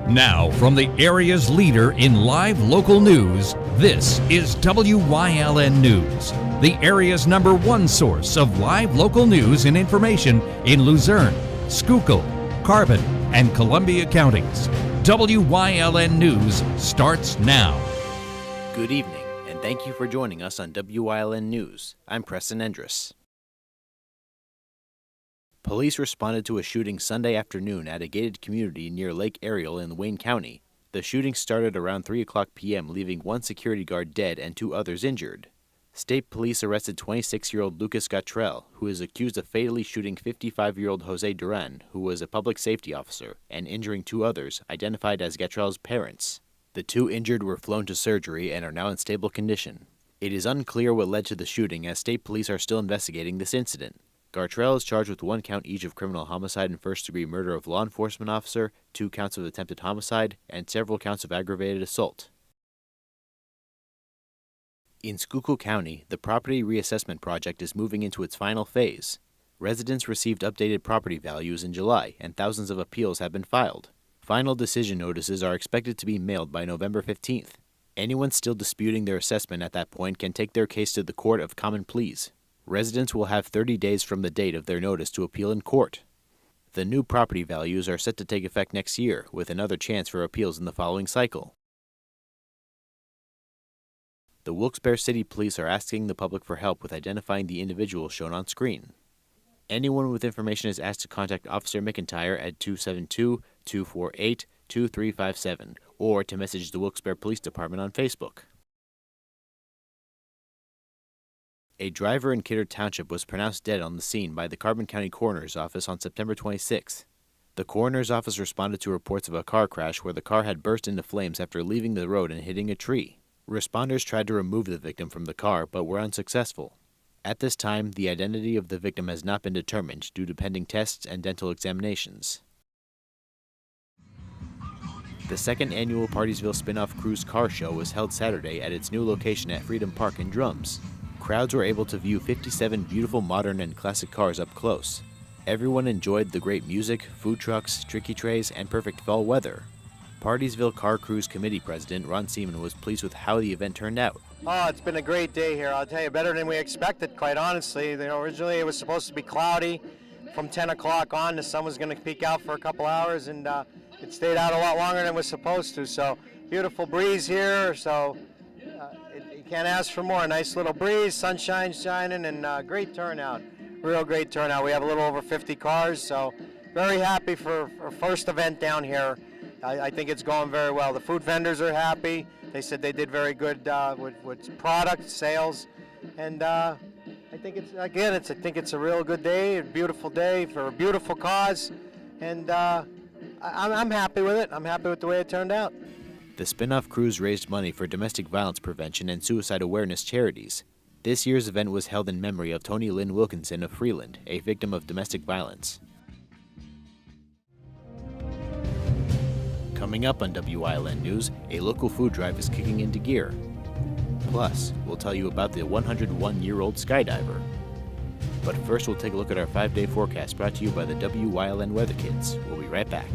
Now, from the area's leader in live local news, this is WYLN News, the area's #1 source of live local news and information in Luzerne, Schuylkill, Carbon, and Columbia counties. WYLN News starts now. Good evening, and thank you for joining us on WYLN News. I'm Preston Endress. Police responded to a shooting Sunday afternoon at a gated community near Lake Ariel in Wayne County. The shooting started around 3 o'clock p.m., leaving one security guard dead and 2 others injured. State police arrested 26-year-old Lucas Gatrell, who is accused of fatally shooting 55-year-old Jose Duran, who was a public safety officer, and injuring 2 others, identified as Gatrell's parents. The 2 injured were flown to surgery and are now in stable condition. It is unclear what led to the shooting, as state police are still investigating this incident. Gartrell is charged with 1 count each of criminal homicide and first-degree murder of law enforcement officer, 2 counts of attempted homicide, and several counts of aggravated assault. In Schuylkill County, the property reassessment project is moving into its final phase. Residents received updated property values in July, and thousands of appeals have been filed. Final decision notices are expected to be mailed by November 15th. Anyone still disputing their assessment at that point can take their case to the Court of Common Pleas. Residents will have 30 days from the date of their notice to appeal in court. The new property values are set to take effect next year, with another chance for appeals in the following cycle. The Wilkes-Barre City Police are asking the public for help with identifying the individual shown on screen. Anyone with information is asked to contact Officer McIntyre at 272-248-2357 or to message the Wilkes-Barre Police Department on Facebook. A driver in Kidder Township was pronounced dead on the scene by the Carbon County Coroner's Office on September 26th. The Coroner's Office responded to reports of a car crash where the car had burst into flames after leaving the road and hitting a tree. Responders tried to remove the victim from the car but were unsuccessful. At this time, the identity of the victim has not been determined due to pending tests and dental examinations. The second annual Partysville Spin-Off Cruise Car Show was held Saturday at its new location at Freedom Park in Drums. Crowds were able to view 57 beautiful modern and classic cars up close. Everyone enjoyed the great music, food trucks, tricky trays, and perfect fall weather. Partysville Car Cruise Committee President Ron Seaman was pleased with how the event turned out. Oh, it's been a great day here. I'll tell you, better than we expected, quite honestly. Originally it was supposed to be cloudy. From 10 o'clock on, the sun was going to peek out for a couple hours, and it stayed out a lot longer than it was supposed to. So, beautiful breeze here, so you can't ask for more. Nice little breeze, sunshine shining, and great turnout. Real great turnout. We have a little over 50 cars, so very happy for our first event down here. I think it's going very well. The food vendors are happy. They said they did very good with product sales, and I think it's a real good day, a beautiful day for a beautiful cause, and I'm happy with it. I'm happy with the way it turned out. The spin-off cruise raised money for domestic violence prevention and suicide awareness charities. This year's event was held in memory of Tony Lynn Wilkinson of Freeland, a victim of domestic violence. Coming up on WYLN News, a local food drive is kicking into gear. Plus, we'll tell you about the 101-year-old skydiver. But first, we'll take a look at our 5-day forecast brought to you by the WYLN Weather Kids. We'll be right back.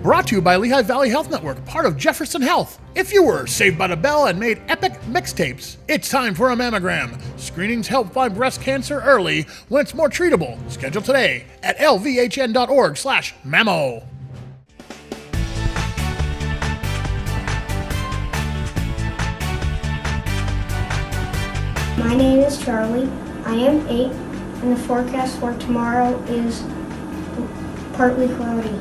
Brought to you by Lehigh Valley Health Network, part of Jefferson Health. If you were saved by the bell and made epic mixtapes, it's time for a mammogram. Screenings help find breast cancer early when it's more treatable. Schedule today at lvhn.org/mammo. My name is Charlie. I am 8, and the forecast for tomorrow is partly cloudy.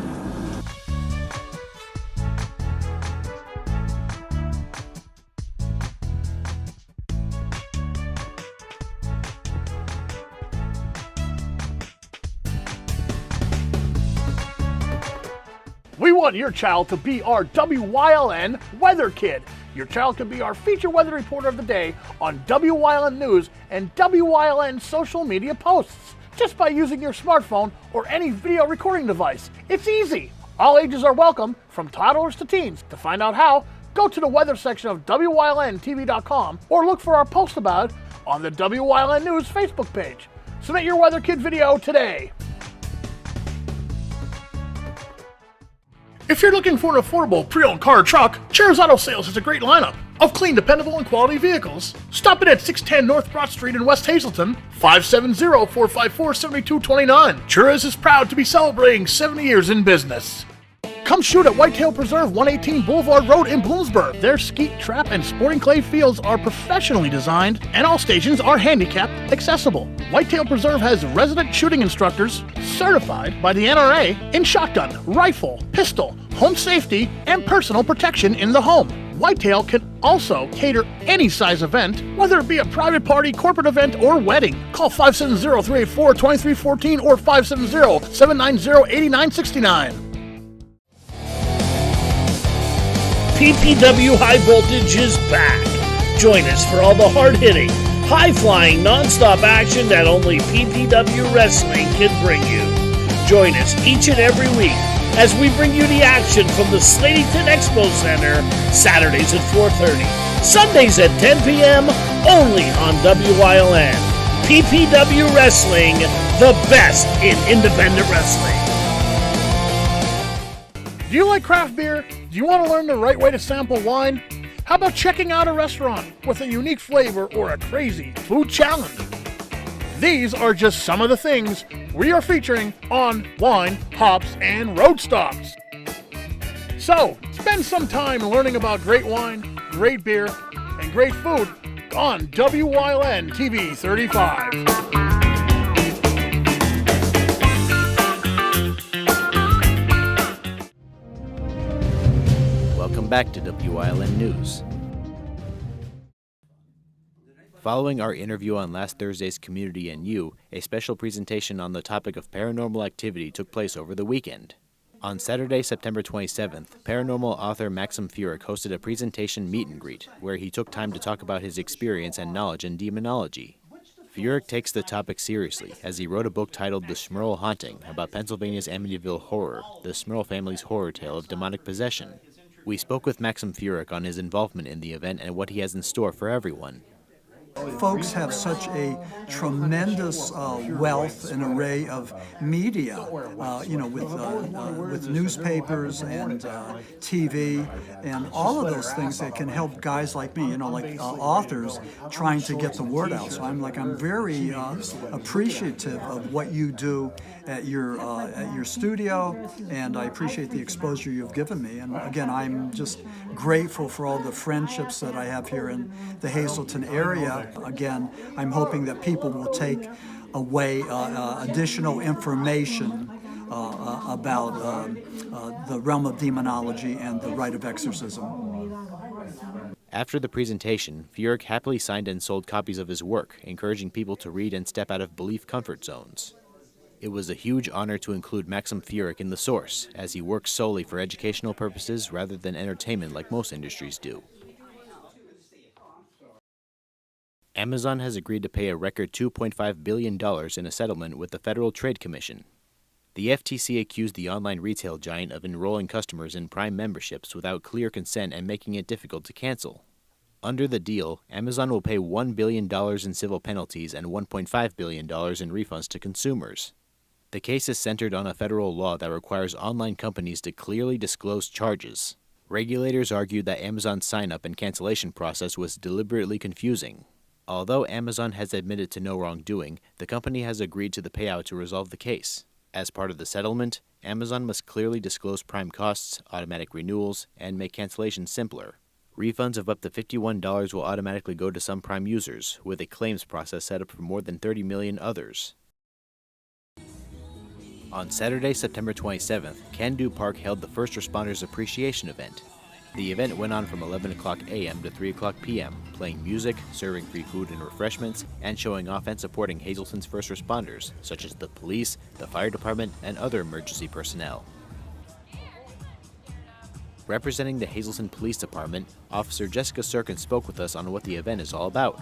We want your child to be our WYLN Weather Kid. Your child can be our feature weather reporter of the day on WYLN News and WYLN social media posts, just by using your smartphone or any video recording device. It's easy. All ages are welcome, from toddlers to teens. To find out how, go to the weather section of WYLNTV.com or look for our post about it on the WYLN News Facebook page. Submit your Weather Kid video today. If you're looking for an affordable pre-owned car or truck, Cher's Auto Sales has a great lineup of clean, dependable, and quality vehicles. Stop in at 610 North Broad Street in West Hazelton, 570-454-7229. Cher's is proud to be celebrating 70 years in business. Come shoot at Whitetail Preserve 118 Boulevard Road in Bloomsburg. Their skeet, trap, and sporting clay fields are professionally designed, and all stations are handicapped accessible. Whitetail Preserve has resident shooting instructors certified by the NRA in shotgun, rifle, pistol, home safety, and personal protection in the home. Whitetail can also cater any size event, whether it be a private party, corporate event, or wedding. Call 570-384-2314 or 570-790-8969. PPW High Voltage is back. Join us for all the hard-hitting, high-flying, non-stop action that only PPW Wrestling can bring you. Join us each and every week as we bring you the action from the Slatington Expo Center, Saturdays at 4:30, Sundays at 10 p.m., only on WYLN. PPW Wrestling, the best in independent wrestling. Do you like craft beer? Do you want to learn the right way to sample wine? How about checking out a restaurant with a unique flavor or a crazy food challenge? These are just some of the things we are featuring on Wine, Hops, and Road Stops. So, spend some time learning about great wine, great beer, and great food on WYLN TV 35. Welcome back to WYLN News. Following our interview on last Thursday's Community and You, a special presentation on the topic of paranormal activity took place over the weekend. On Saturday, September 27th, paranormal author Maxim Furyk hosted a presentation meet and greet, where he took time to talk about his experience and knowledge in demonology. Furyk takes the topic seriously, as he wrote a book titled The Smurl Haunting, about Pennsylvania's Amityville horror, the Smurl family's horror tale of demonic possession. We spoke with Maxim Furyk on his involvement in the event and what he has in store for everyone. Folks have such a tremendous wealth and array of media, with newspapers and TV and all of those things that can help guys like me, authors trying to get the word out. So I'm very appreciative of what you do at your studio, and I appreciate the exposure you've given me. And again, I'm just grateful for all the friendships that I have here in the Hazleton area. Again, I'm hoping that people will take away additional information about the realm of demonology and the rite of exorcism. After the presentation, Furyk happily signed and sold copies of his work, encouraging people to read and step out of belief comfort zones. It was a huge honor to include Maxim Furyk in the source, as he works solely for educational purposes rather than entertainment like most industries do. Amazon has agreed to pay a record $2.5 billion in a settlement with the Federal Trade Commission. The FTC accused the online retail giant of enrolling customers in Prime memberships without clear consent and making it difficult to cancel. Under the deal, Amazon will pay $1 billion in civil penalties and $1.5 billion in refunds to consumers. The case is centered on a federal law that requires online companies to clearly disclose charges. Regulators argued that Amazon's sign-up and cancellation process was deliberately confusing. Although Amazon has admitted to no wrongdoing, the company has agreed to the payout to resolve the case. As part of the settlement, Amazon must clearly disclose Prime costs, automatic renewals, and make cancellation simpler. Refunds of up to $51 will automatically go to some Prime users, with a claims process set up for more than 30 million others. On Saturday, September 27th, Can-Do Park held the First Responders Appreciation Event. The event went on from 11 o'clock a.m. to 3 o'clock p.m., playing music, serving free food and refreshments, and showing off and supporting Hazleton's first responders, such as the police, the fire department, and other emergency personnel. Representing the Hazleton Police Department, Officer Jessica Serkin spoke with us on what the event is all about.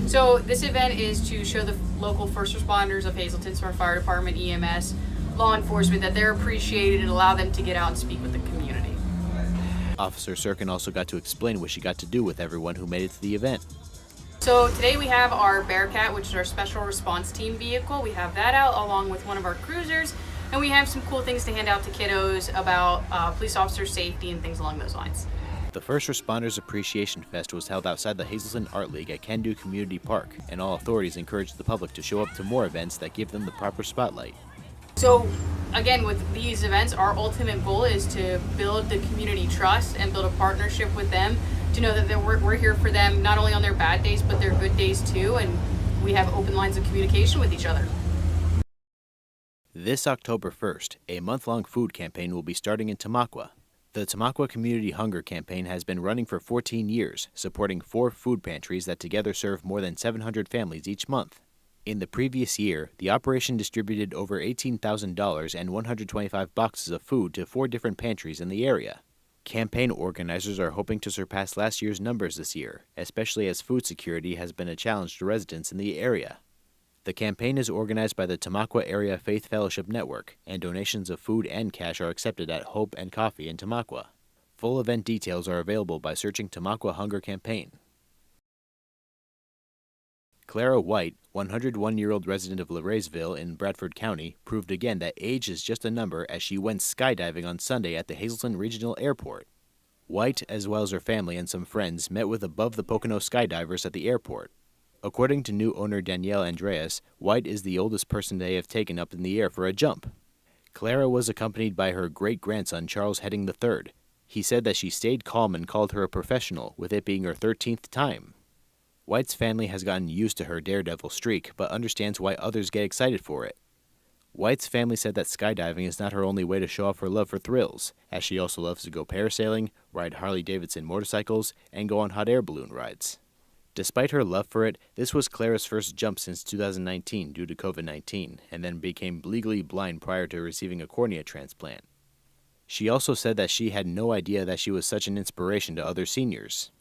So this event is to show the local first responders of Hazleton, so our fire department, EMS, law enforcement, that they're appreciated and allow them to get out and speak with the community. Officer Serkin also got to explain what she got to do with everyone who made it to the event. So today we have our Bearcat, which is our special response team vehicle. We have that out along with one of our cruisers. And we have some cool things to hand out to kiddos about police officer safety and things along those lines. The First Responders Appreciation Fest was held outside the Hazelton Art League at Can-Do Community Park, and all authorities encouraged the public to show up to more events that give them the proper spotlight. So again, with these events, our ultimate goal is to build the community trust and build a partnership with them to know that we're here for them not only on their bad days, but their good days too, and we have open lines of communication with each other. This October 1st, a month-long food campaign will be starting in Tamaqua. The Tamaqua Community Hunger Campaign has been running for 14 years, supporting 4 food pantries that together serve more than 700 families each month. In the previous year, the operation distributed over $18,000 and 125 boxes of food to 4 different pantries in the area. Campaign organizers are hoping to surpass last year's numbers this year, especially as food security has been a challenge to residents in the area. The campaign is organized by the Tamaqua Area Faith Fellowship Network, and donations of food and cash are accepted at Hope and Coffee in Tamaqua. Full event details are available by searching Tamaqua Hunger Campaign. Clara White, 101-year-old resident of Laraysville in Bradford County, proved again that age is just a number as she went skydiving on Sunday at the Hazelton Regional Airport. White, as well as her family and some friends, met with Above the Pocono skydivers at the airport. According to new owner Danielle Andreas, White is the oldest person they have taken up in the air for a jump. Clara was accompanied by her great-grandson Charles Heading III. He said that she stayed calm and called her a professional, with it being her 13th time. White's family has gotten used to her daredevil streak, but understands why others get excited for it. White's family said that skydiving is not her only way to show off her love for thrills, as she also loves to go parasailing, ride Harley-Davidson motorcycles, and go on hot air balloon rides. Despite her love for it, this was Clara's first jump since 2019 due to COVID-19, and then became legally blind prior to receiving a cornea transplant. She also said that she had no idea that she was such an inspiration to other seniors.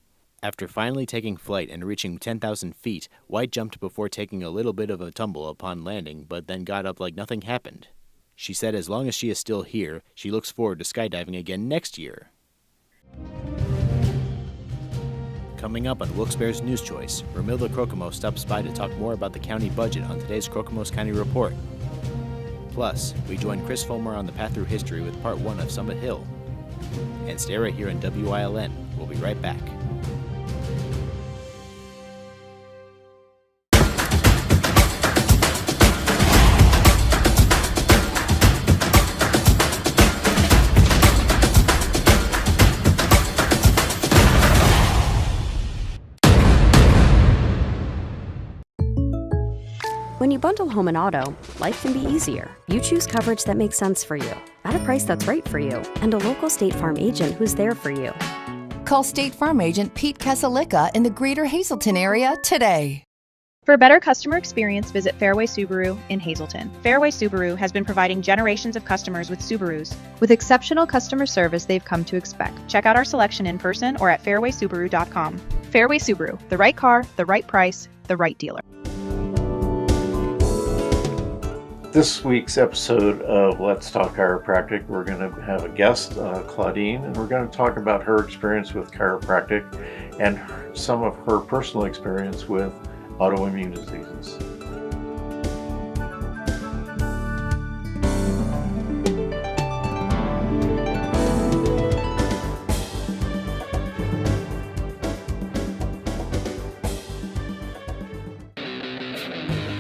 After finally taking flight and reaching 10,000 feet, White jumped before taking a little bit of a tumble upon landing, but then got up like nothing happened. She said as long as she is still here, she looks forward to skydiving again next year. Coming up on Wilkes-Barre's News Choice, Romilda Crocomo stops by to talk more about the county budget on today's Crocomo's County Report. Plus, we join Chris Fulmer on the path through history with part 1 of Summit Hill. And stay right here on WYLN. We'll be right back. When you bundle home and auto, life can be easier. You choose coverage that makes sense for you, at a price that's right for you, and a local State Farm agent who's there for you. Call State Farm agent Pete Casalicka in the greater Hazelton area today. For a better customer experience, visit Fairway Subaru in Hazelton. Fairway Subaru has been providing generations of customers with Subarus. With exceptional customer service they've come to expect. Check out our selection in person or at fairwaysubaru.com. Fairway Subaru, the right car, the right price, the right dealer. This week's episode of Let's Talk Chiropractic, we're going to have a guest, Claudine, and we're going to talk about her experience with chiropractic and some of her personal experience with autoimmune diseases.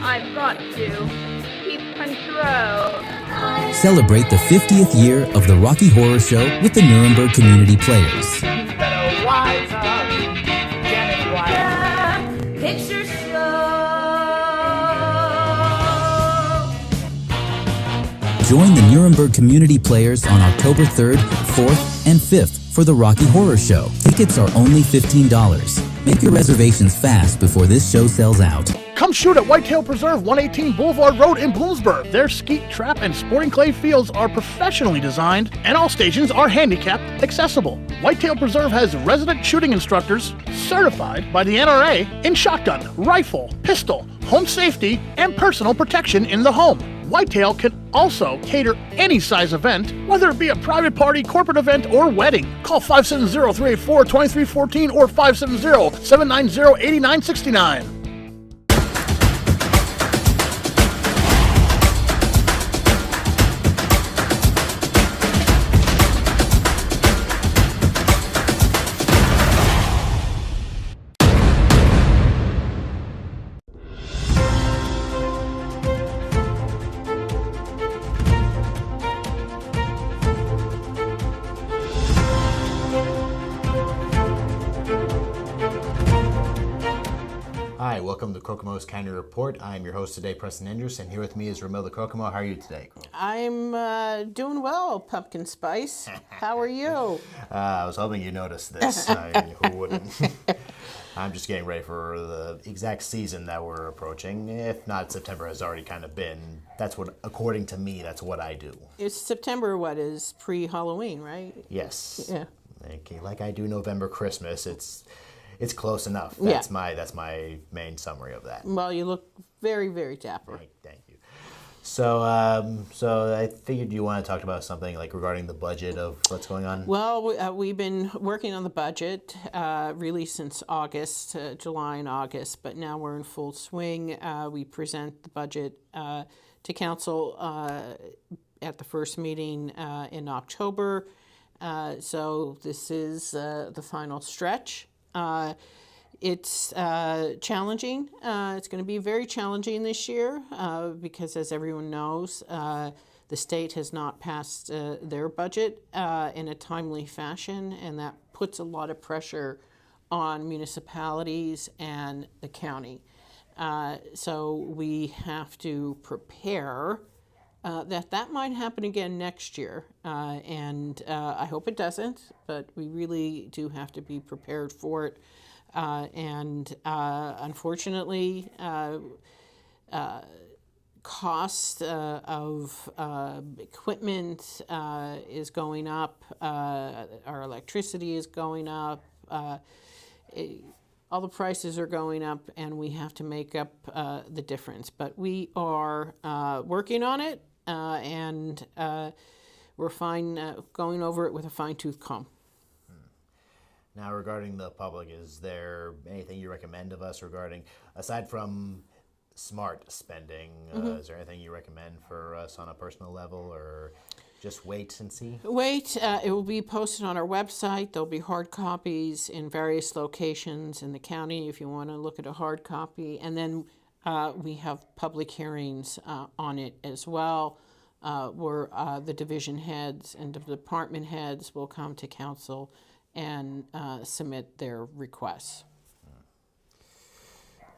I'm brought to Control. Celebrate the 50th year of the Rocky Horror Show with the Nuremberg Community Players. Better wise up, get it wise. Picture show. Join the Nuremberg Community Players on October 3rd, 4th, and 5th for the Rocky Horror Show. Tickets are only $15. Make your reservations fast before this show sells out. Come shoot at Whitetail Preserve, 118 Boulevard Road in Bloomsburg. Their skeet, trap, and sporting clay fields are professionally designed, and all stations are handicapped accessible. Whitetail Preserve has resident shooting instructors certified by the NRA in shotgun, rifle, pistol, home safety, and personal protection in the home. Whitetail can also cater any size event, whether it be a private party, corporate event, or wedding. Call 570-384-2314 or 570-790-8969. welcome to Kokomo's County Report. I'm your host today, Preston Andrews, and here with me is Romelda Kokomo. How are you today? I'm doing well, Pumpkin Spice. How are you? I was hoping you noticed this. Who wouldn't? I'm just getting ready for the exact season that we're approaching. If not, September has already kind of been. That's what, according to me, that's what I do. It's September, what is pre-Halloween, right? Yes. Yeah. Like I do November Christmas. It's close enough. That's my main summary of that. Well, you look very, very dapper. Thank you. So I figured you want to talk about something like regarding the budget of what's going on. Well, we've been working on the budget really since August, July and August, but now we're in full swing. We present the budget to council at the first meeting in October. So this is the final stretch. It's challenging. It's going to be very challenging this year because, as everyone knows, the state has not passed their budget in a timely fashion, and that puts a lot of pressure on municipalities and the county. So we have to prepare that might happen again next year, and I hope it doesn't, but we really do have to be prepared for it. Unfortunately, cost of equipment is going up, our electricity is going up, all the prices are going up, and we have to make up the difference. But we are working on it, and we're going over it with a fine-tooth comb. Now, regarding the public, is there anything you recommend of us regarding, aside from smart spending, is there anything you recommend for us on a personal level, or just wait and see? Wait. It will be posted on our website. There'll be hard copies in various locations in the county if you want to look at a hard copy. And then we have public hearings on it as well, where the division heads and the department heads will come to council and submit their requests.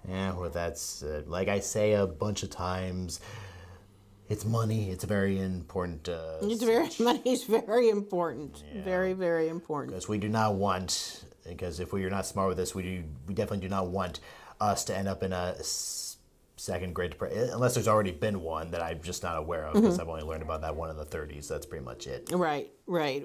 Yeah, well, that's like I say a bunch of times. It's money. It's a very important. Money is very important. Yeah. Very, very important. Because we do not want. Because if we are not smart with this, we definitely do not want us to end up in a second Great Depression, unless there's already been one that I'm just not aware of, because I've only learned about that one in the 30s. That's pretty much it. Right.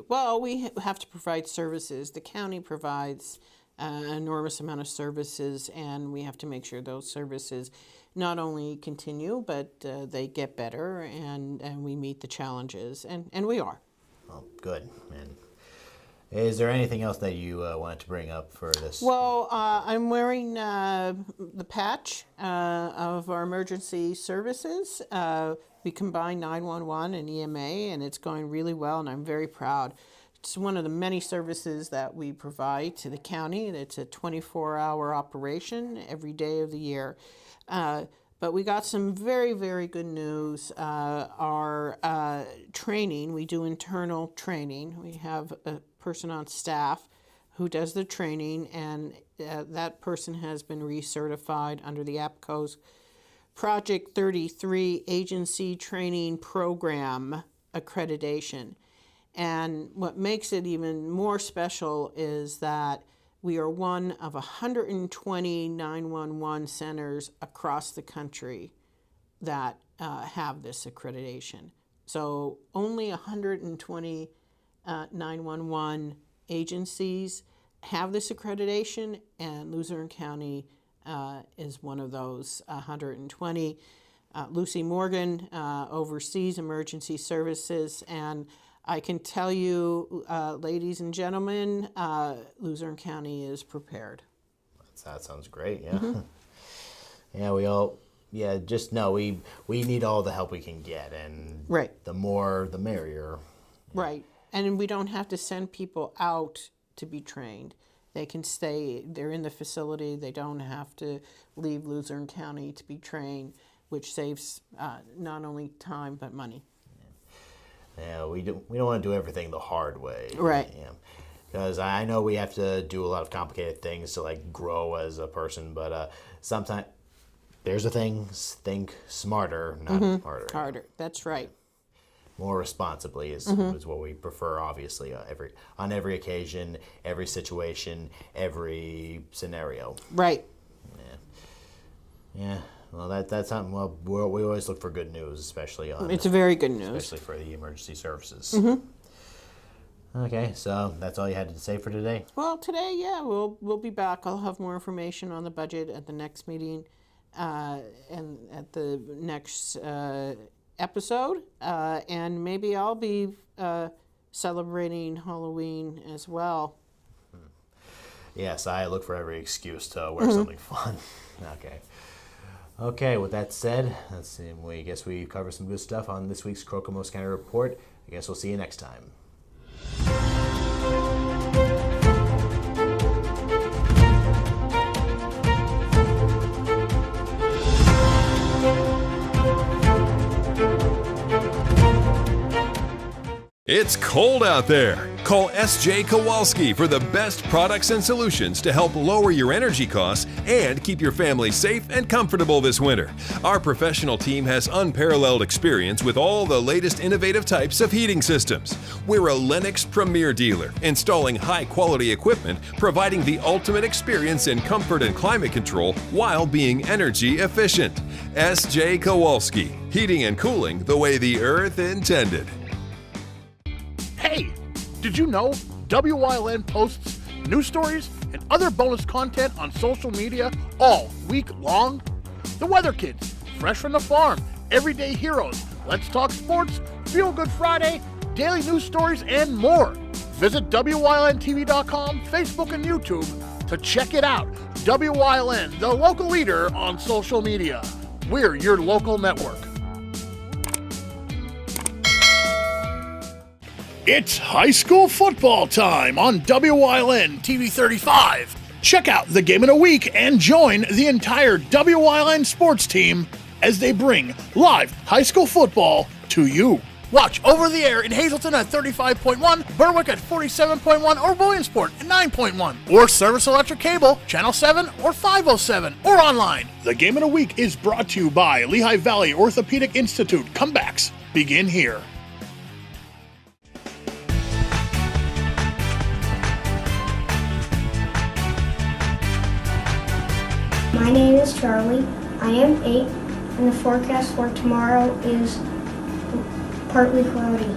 Well, we have to provide services. The county provides an enormous amount of services, and we have to make sure those services not only continue, but they get better, and we meet the challenges, and we are. Well, good. And is there anything else that you wanted to bring up for this? Well, I'm wearing the patch of our emergency services. We combine 911 and EMA, and it's going really well, and I'm very proud. It's one of the many services that we provide to the county. It's a 24-hour operation every day of the year. But we got some very, very good news. Our training, we do internal training. We have a person on staff who does the training, and that person has been recertified under the APCO's Project 33 Agency Training Program accreditation. And what makes it even more special is that we are one of 120 911 centers across the country that have this accreditation. So only 120 911 agencies have this accreditation, and Luzerne County is one of those 120. Lucy Morgan oversees emergency services, and I can tell you, ladies and gentlemen, Luzerne County is prepared. That sounds great, yeah. Yeah, just know we need all the help we can get, and the more the merrier. Right, and we don't have to send people out to be trained. They can stay, they're in the facility, they don't have to leave Luzerne County to be trained, which saves not only time but money. Yeah, we don't want to do everything the hard way. Right. Yeah. Because I know we have to do a lot of complicated things to grow as a person, but sometimes there's the things, think smarter, not harder. Harder, that's right. More responsibly is what we prefer, obviously, on every occasion, every situation, every scenario. Right. Yeah. Well, that's something. Well, we always look for good news, especially on. It's a very good news, especially for the emergency services. Okay, so that's all you had to say for today. Well, today, yeah, we'll be back. I'll have more information on the budget at the next meeting, and at the next episode, and maybe I'll be celebrating Halloween as well. Yes, I look for every excuse to wear something fun. Okay, with that said, let's see. I guess we covered some good stuff on this week's Kokomo Scanner Report. I guess we'll see you next time. It's cold out there. Call S.J. Kowalski for the best products and solutions to help lower your energy costs and keep your family safe and comfortable this winter. Our professional team has unparalleled experience with all the latest innovative types of heating systems. We're a Lennox Premier dealer, installing high-quality equipment, providing the ultimate experience in comfort and climate control while being energy efficient. S.J. Kowalski, heating and cooling the way the earth intended. Hey, did you know Wyln posts news stories and other bonus content on social media all week long? The Weather Kids, Fresh from the Farm, Everyday Heroes, Let's Talk Sports, Feel Good Friday, daily news stories, and more. Visit WYLNTV.com, Facebook, and YouTube to check it out. Wyln, the local leader on social media. We're your local network. It's high school football time on Wyln TV 35. Check out the game of the week and join the entire Wyln sports team as they bring live high school football to you. Watch over the air in Hazleton at 35.1, Berwick at 47.1, or Williamsport at 9.1, or Service Electric Cable, Channel 7 or 507, or online. The game of the week is brought to you by Lehigh Valley Orthopedic Institute. Comebacks begin here. My name is Charlie. I am 8, and the forecast for tomorrow is partly cloudy.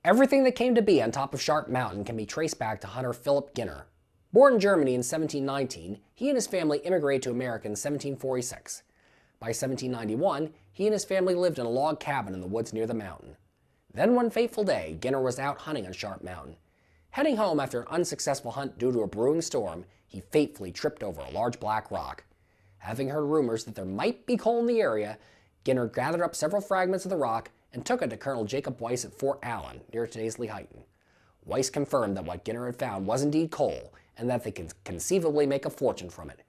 Everything that came to be on top of Sharp Mountain can be traced back to hunter Philip Ginner. Born in Germany in 1719, he and his family immigrated to America in 1746. By 1791, he and his family lived in a log cabin in the woods near the mountain. Then one fateful day, Ginner was out hunting on Sharp Mountain. Heading home after an unsuccessful hunt due to a brewing storm, he fatefully tripped over a large black rock. Having heard rumors that there might be coal in the area, Ginner gathered up several fragments of the rock and took it to Colonel Jacob Weiss at Fort Allen, near today's Lehighton. Weiss confirmed that what Ginner had found was indeed coal, and that they could conceivably make a fortune from it.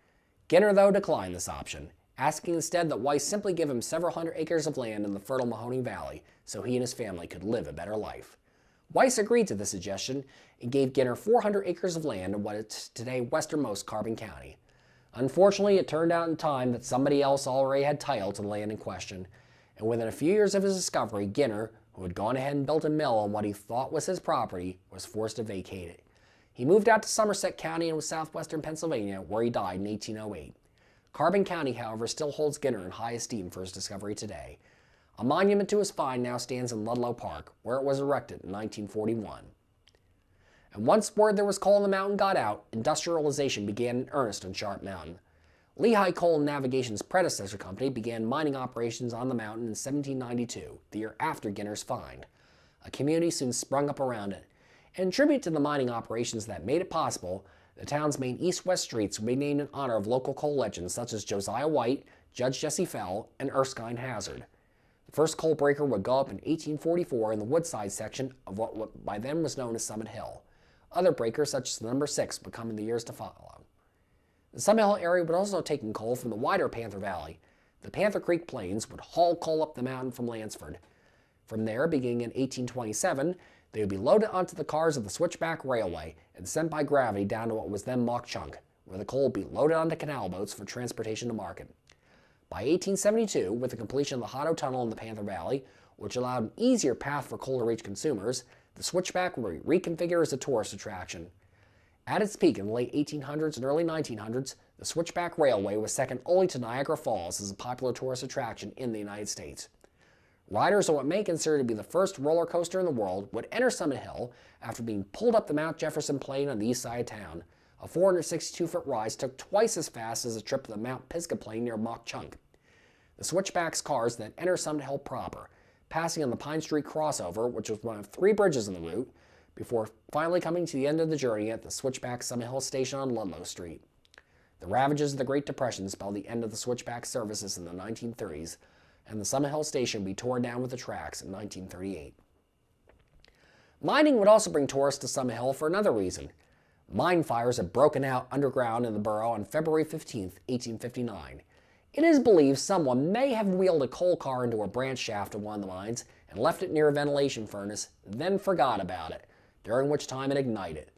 Ginner, though, declined this option, asking instead that Weiss simply give him several hundred acres of land in the fertile Mahoning Valley so he and his family could live a better life. Weiss agreed to the suggestion and gave Ginner 400 acres of land in what is today westernmost Carbon County. Unfortunately, it turned out in time that somebody else already had title to the land in question, and within a few years of his discovery, Ginner, who had gone ahead and built a mill on what he thought was his property, was forced to vacate it. He moved out to Somerset County in southwestern Pennsylvania, where he died in 1808. Carbon County, however, still holds Ginner in high esteem for his discovery today. A monument to his find now stands in Ludlow Park, where it was erected in 1941. And once word there was coal in the mountain got out, industrialization began in earnest on Sharp Mountain. Lehigh Coal and Navigation's predecessor company began mining operations on the mountain in 1792, the year after Ginner's find. A community soon sprung up around it. In tribute to the mining operations that made it possible, The town's main east-west streets will be named in honor of local coal legends such as Josiah White, Judge Jesse Fell, and Erskine Hazard. The first coal breaker would go up in 1844 in the Woodside section of what by then was known as Summit Hill. Other breakers, such as the number 6, would come in the years to follow. The Summit Hill area would also take in coal from the wider Panther Valley. The Panther Creek Plains would haul coal up the mountain from Lansford. From there, beginning in 1827, they would be loaded onto the cars of the Switchback Railway and sent by gravity down to what was then Mauch Chunk, where the coal would be loaded onto canal boats for transportation to market. By 1872, with the completion of the Hotto Tunnel in the Panther Valley, which allowed an easier path for coal to reach consumers, the Switchback would be reconfigured as a tourist attraction. At its peak in the late 1800s and early 1900s, the Switchback Railway was second only to Niagara Falls as a popular tourist attraction in the United States. Riders on what may consider to be the first roller coaster in the world would enter Summit Hill after being pulled up the Mount Jefferson Plain on the east side of town. A 462-foot rise took twice as fast as a trip to the Mount Pisgah Plain near Mauch Chunk. The Switchback's cars then enter Summit Hill proper, passing on the Pine Street crossover, which was one of 3 bridges on the route, before finally coming to the end of the journey at the Switchback Summit Hill Station on Ludlow Street. The ravages of the Great Depression spelled the end of the Switchback services in the 1930s, and the Summit Hill Station would be torn down with the tracks in 1938. Mining would also bring tourists to Summit Hill for another reason. Mine fires had broken out underground in the borough on February 15, 1859. It is believed someone may have wheeled a coal car into a branch shaft of one of the mines and left it near a ventilation furnace, then forgot about it, during which time it ignited.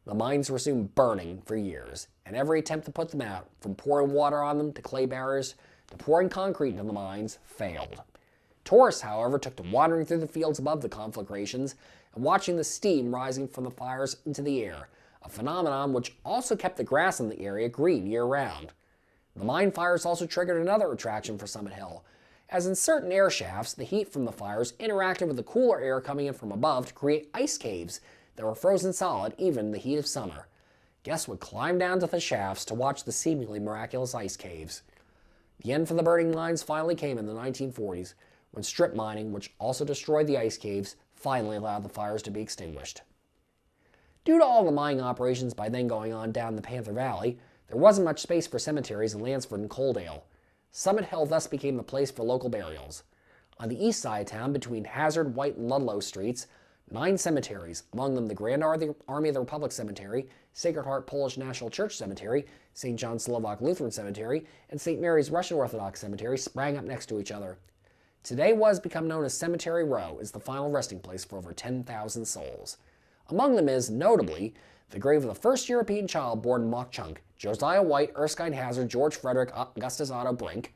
The mines were soon burning for years, and every attempt to put them out, from pouring water on them to clay barriers to pouring concrete into the mines, failed. Tourists, however, took to wandering through the fields above the conflagrations and watching the steam rising from the fires into the air, a phenomenon which also kept the grass in the area green year-round. The mine fires also triggered another attraction for Summit Hill, as in certain air shafts, the heat from the fires interacted with the cooler air coming in from above to create ice caves that were frozen solid even in the heat of summer. Guests would climb down to the shafts to watch the seemingly miraculous ice caves. The end for the burning mines finally came in the 1940s, when strip mining, which also destroyed the ice caves, finally allowed the fires to be extinguished. Due to all the mining operations by then going on down the Panther Valley, there wasn't much space for cemeteries in Lansford and Coaldale. Summit Hill thus became the place for local burials. On the east side of town, between Hazard, White, and Ludlow streets, 9 cemeteries, among them the Grand Army of the Republic Cemetery, Sacred Heart Polish National Church Cemetery, St. John Slovak Lutheran Cemetery, and St. Mary's Russian Orthodox Cemetery, sprang up next to each other. Today what has become known as Cemetery Row is the final resting place for over 10,000 souls. Among them is, notably, the grave of the first European child born in Mauch Chunk, Josiah White, Erskine Hazard, George Frederick, Augustus Otto Brink,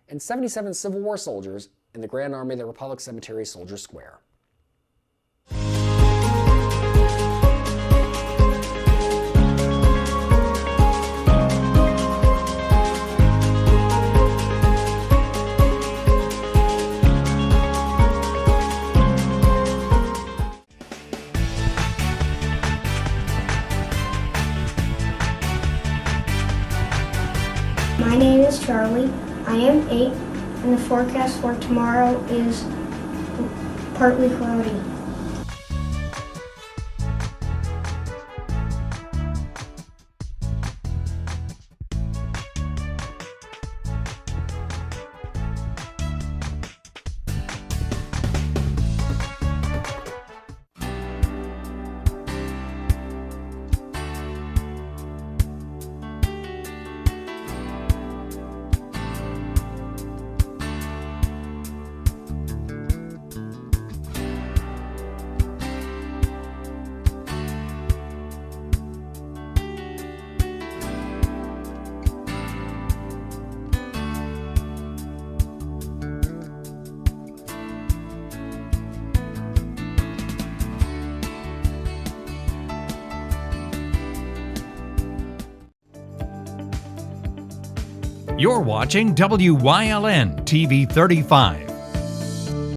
and 77 Civil War soldiers in the Grand Army of the Republic Cemetery, Soldier Square. My name is Charlie. I am 8, and the forecast for tomorrow is partly cloudy. You're watching WYLN TV 35,